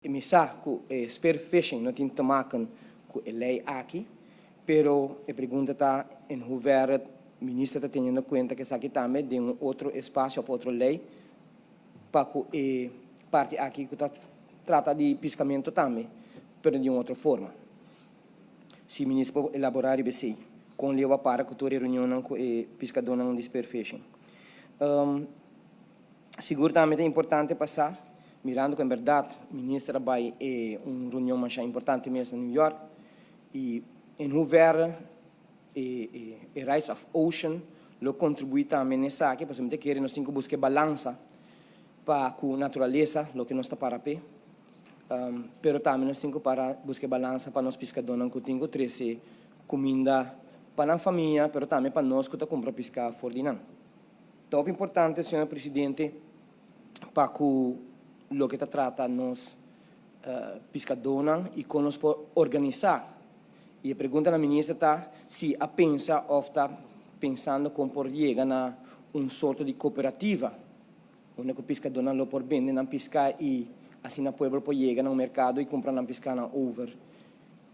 Mi sa que spearfishing não tem que tomar com a lei aqui, pero a pergunta está em hoeverre o ministro está tendo conta que aqui também tem outro espaço ou outra lei para que a parte aqui que trata de pescamento também, pero de outra forma. Se o ministro pode elaborar e BC, com leva para que toda reunião com o pescador de spearfishing. Seguro também é importante passar, mirando que, em verdade, o ministro vai uma reunião mais importante mesmo em New York, e em hoeverre o Rights of Ocean lo contribui também nessa aqui, porque que nós temos que buscar balança para a natureza, o que nós está para pé, pero também nós temos que para buscar balança para nós pescadores que temos que comida para a família, pero também para nós que estamos comprando pescar fora de nós. Então, é importante, senhor presidente, para que o que trata nos pescadores e como nós podemos organizar. E a pergunta da ministra está se a pensa ou está pensando como por chegar a sorte de cooperativa, onde o pescador não pode vender, não pescar e assim o povo pode chegar no mercado e comprar não pescar over